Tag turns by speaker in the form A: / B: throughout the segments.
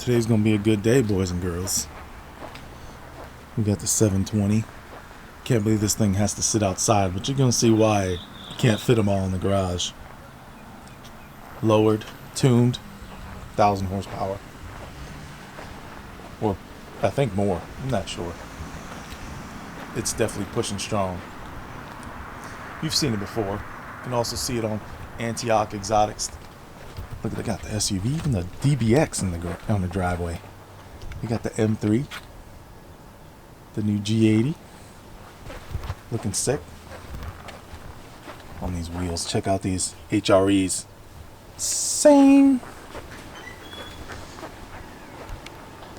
A: Today's gonna be a good day, boys and girls. We got the 720. Can't believe this thing has to sit outside, but you're gonna see why. You can't fit them all in the garage. Lowered, tuned, 1,000 horsepower. Or I think more, I'm not sure. It's definitely pushing strong. You've seen it before. You can also see it on Antioch Exotics. Look, they got the SUV, even the DBX on the driveway. They got the M3, the new G80, looking sick on these wheels. Check out these HREs. Same.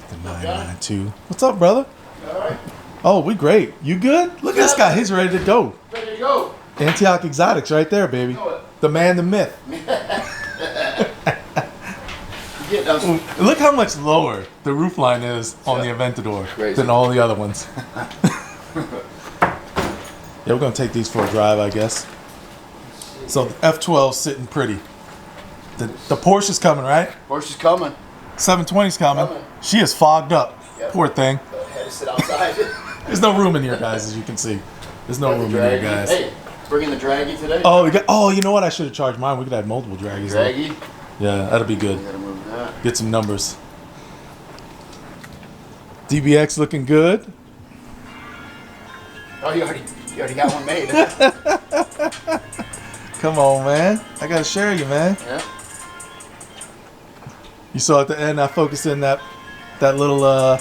A: The 992. What's up, brother?
B: All right.
A: Oh, we great. You good? Look at this guy. He's ready to go.
B: Ready to go.
A: Antioch Exotics right there, baby. The man, the myth. Look how much lower the roofline is on the Aventador than all the other ones. Yeah, we're going to take these for a drive, I guess. So the F12's sitting pretty. The Porsche's coming, right?
B: Porsche's coming.
A: 720's coming. She is fogged up. Yep. Poor thing.
B: Had to sit outside.
A: There's no room in here, guys, as you can see. There's no room in here, guys.
B: Hey, bringing the draggy today?
A: Oh, you know what? I should have charged mine. We could have multiple draggies.
B: Draggy?
A: Yeah, that'll be good.
B: Gotta move that.
A: Get some numbers. DBX looking good.
B: Oh, you already got one made.
A: Come on, man. I gotta share you, man.
B: Yeah.
A: You saw at the end, I focused in that little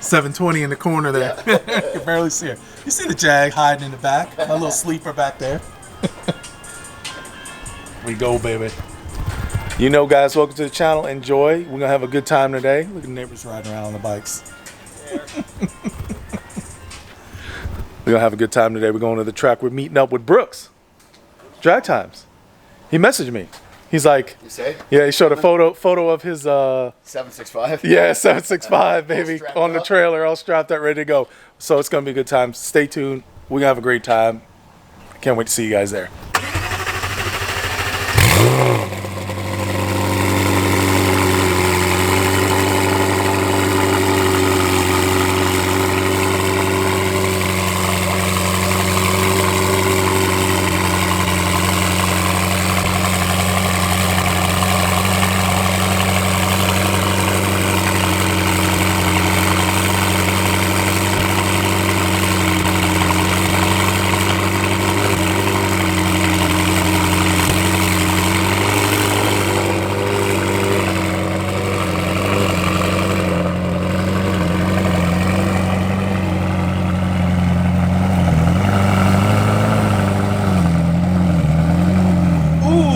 A: 720 in the corner there. Yeah. You can barely see her. You see the Jag hiding in the back? My little sleeper back there. We go, baby. You know, guys, welcome to the channel. Enjoy. We're going to have a good time today. Look at the neighbors riding around on the bikes. We're going to have a good time today. We're going to the track. We're meeting up with Brooks. Drag Times. He messaged me. He's like,
B: you say?
A: Yeah, he showed a photo of his
B: 765.
A: Yeah, 765, baby, on the trailer, all strapped up, ready to go. So it's gonna be a good time. Stay tuned. We're gonna have a great time. Can't wait to see you guys there.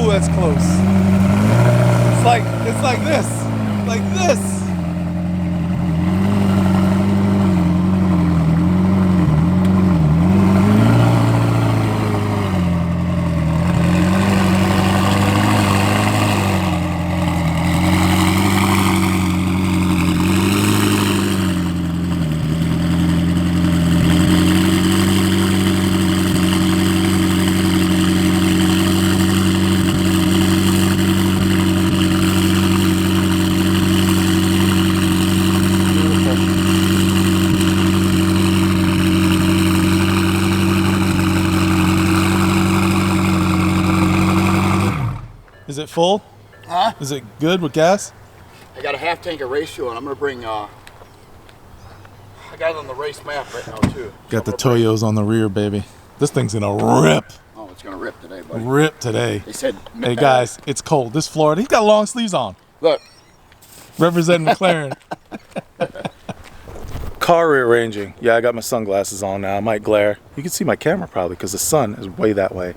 A: That's close. It's like this. Is it full?
B: Huh?
A: Is it good with gas?
B: I got a half tank of race fuel, and I'm gonna bring. I got it on the race map right now too.
A: Got the Toyos on the rear, baby. This thing's gonna rip.
B: Oh, it's gonna rip today, buddy.
A: Rip today.
B: They said.
A: Hey guys, it's cold. This Florida. He's got long sleeves on.
B: Look.
A: Representing McLaren. Car rearranging. Yeah, I got my sunglasses on now. I might glare. You can see my camera probably because the sun is way that way.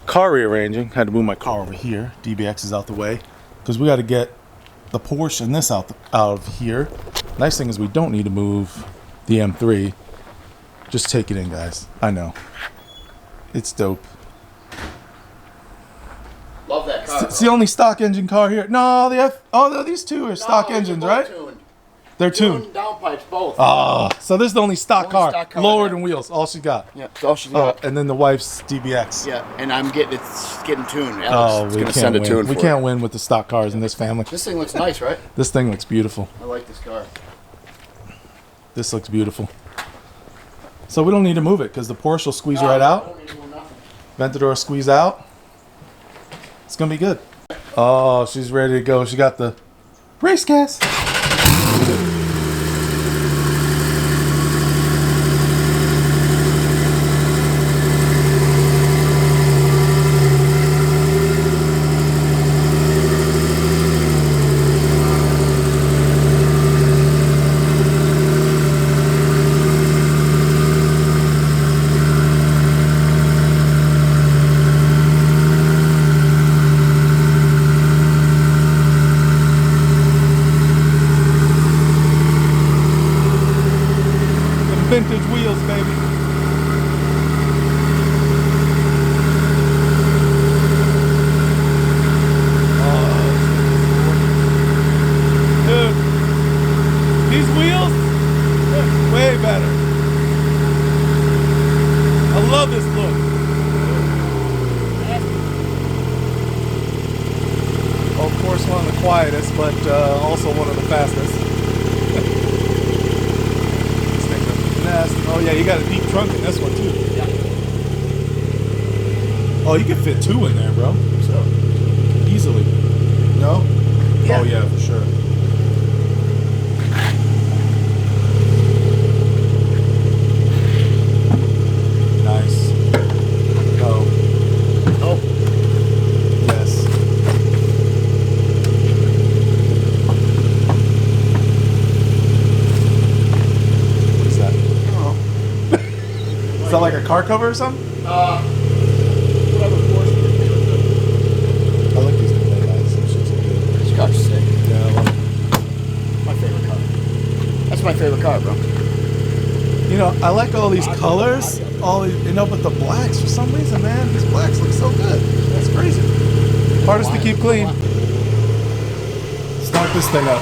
A: Car rearranging. Had to move my car over here. DBX is out the way because we got to get the Porsche and this out of here. Nice thing is we don't need to move the M3. Just take it in, guys. I know. It's dope.
B: Love that car.
A: It's the only stock engine car here. No, these two are stock engines, right?
B: Tuned.
A: They're tuned.
B: Downpipes both.
A: So this is the only stock
B: Only
A: car.
B: stock car
A: Lowered
B: right
A: and wheels. All she got.
B: Yeah, that's all she's got.
A: And then the wife's DBX.
B: Yeah, and it's getting tuned.
A: Oh,
B: Alex
A: we
B: gonna
A: can't
B: send a
A: win.
B: tune
A: We
B: for
A: can't
B: it.
A: win with the stock cars in this family.
B: This thing looks nice, right?
A: This thing looks beautiful.
B: I like this car.
A: This looks beautiful. So we don't need to move it because the Porsche will squeeze right out.
B: I don't need to do nothing.
A: Aventador squeeze out. It's gonna be good. Oh, she's ready to go. She got the race gas. Vintage wheels, baby. Dude, these wheels look way better. I love this look. Of course, one of the quietest, but also one of the fastest. Oh yeah, you got a deep trunk in this one too.
B: Yeah.
A: Oh, you can fit two in there, bro.
B: So.
A: Easily. No?
B: Yeah.
A: Oh yeah, for sure. Nice. Oh.
B: Oh.
A: Yes. What is that? Is that like a car cover or something?
B: Whatever force it is.
A: I like these new headlights. Those shits are good.
B: This car's sick.
A: Yeah, I love it.
B: My favorite car. That's my favorite car, bro.
A: You know, I like all these colors. All these, but the blacks for some reason, man, these blacks look so good. That's crazy. Hardest to keep clean. Start this thing up.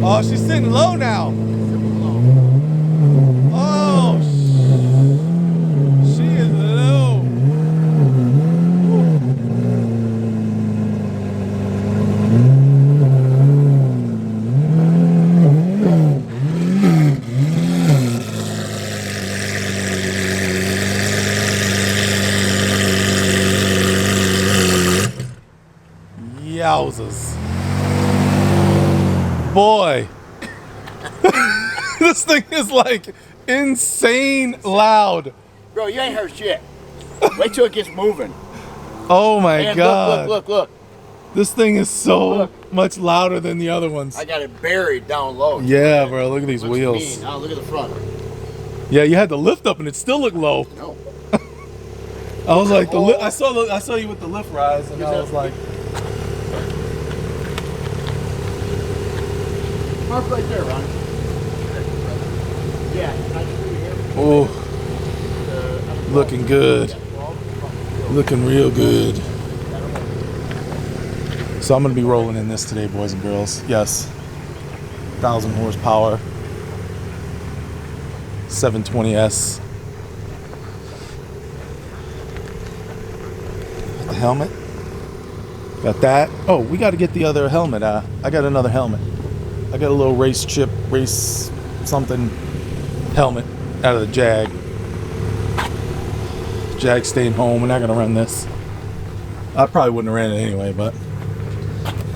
A: Oh, she's sitting low now. Oh, she is low. Yowzers. Boy, this thing is like insane loud.
B: Bro, you ain't heard shit. Wait till it gets moving.
A: Oh my
B: And
A: God.
B: look.
A: This thing is so much louder than the other ones.
B: I got it buried down low.
A: Yeah, bro, look at these
B: Looks
A: wheels.
B: mean. Oh, look at the front.
A: Yeah, you had the lift up and it still looked low.
B: No.
A: I was like, I saw you with the lift rise, and I was like,
B: Mark right there, Ron. Yeah.
A: oh, looking good, looking real good. So I'm gonna be rolling in this today, boys and girls. Yes, 1,000 horsepower, 720S. Got the helmet. Got that. Oh, we got to get the other helmet. I got another helmet. I got a little race something helmet out of the Jag. Jag staying home. We're not gonna run this. I probably wouldn't have ran it anyway, but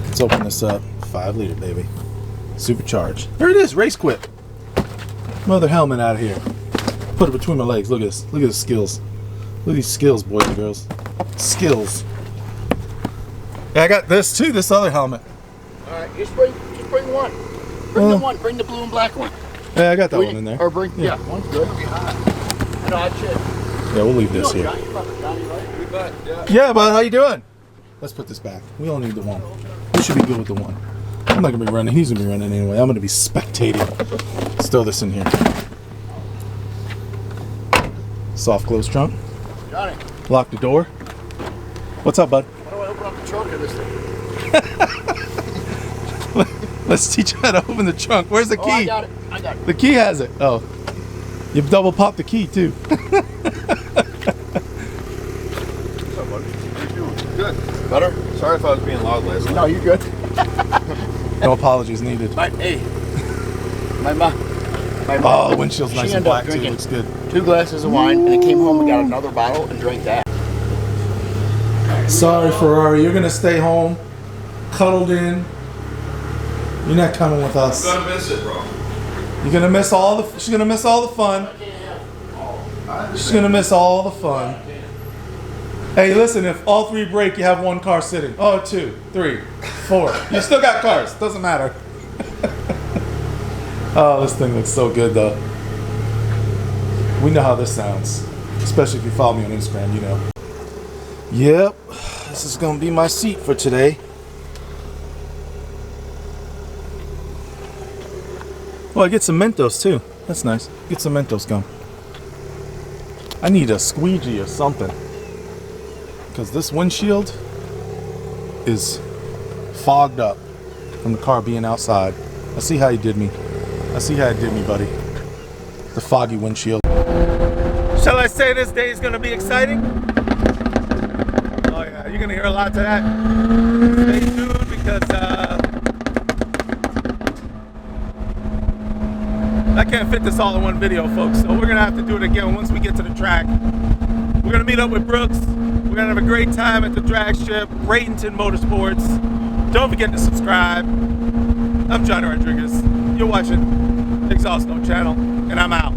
A: let's open this up. 5 liter, baby. Supercharged. There it is. Race quit. Mother helmet out of here. Put it between my legs. Look at this. Look at the skills. Look at these skills, boys and girls. Skills. Yeah, I got this too. This other helmet.
B: All right, just bring one. Bring the one. Bring the blue and black one.
A: Yeah, I got that one in there.
B: Or bring one's good. No, that's it.
A: Yeah, we'll leave this here. Yeah, bud, how you doing? Let's put this back. We only need the one. We should be good with the one. I'm not gonna be running. He's gonna be running anyway. I'm gonna be spectating. Let's throw this in here. Soft close trunk.
B: Johnny.
A: Lock the door. What's up, bud?
B: How do I open up the trunk of this thing?
A: Let's teach you how to open the trunk. Where's the key?
B: I got it. I got it.
A: The key has it. Oh. You've double popped the key too.
C: What's up, buddy? How you doing? Good.
B: Better?
C: Sorry if I was being loud last night.
B: No, you good.
A: No apologies needed.
B: My mom.
A: Oh, the windshield's
B: She
A: nice and
B: ended up
A: black too.
B: drinking
A: Looks good.
B: 2 glasses of wine, and then came home and got another bottle and drank that.
A: Sorry, Ferrari. You're gonna stay home, cuddled in. You're not coming with us.
C: I'm gonna miss it, bro.
A: You're gonna miss all the. She's gonna miss all the fun. She's gonna miss all the fun. Hey, listen. If all 3 break, you have 1 car sitting. Oh, 2, 3, 4. You still got cars. Doesn't matter. Oh, this thing looks so good, though. We know how this sounds, especially if you follow me on Instagram. You know. Yep, this is gonna be my seat for today. Oh, I get some Mentos too. That's nice. Get some Mentos gum. I need a squeegee or something, because this windshield is fogged up from the car being outside. I see how you did me. I see how you did me, buddy. The foggy windshield. Shall I say this day is gonna be exciting? Oh yeah, you're gonna hear a lot to that. Stay tuned because I can't fit this all in one video, folks. So we're gonna have to do it again once we get to the track. We're gonna meet up with Brooks. We're gonna have a great time at the drag strip, Badenton Mortosports. Don't forget to subscribe. I'm Johnny Rodriguez. You're watching Exhaust No Channel, and I'm out.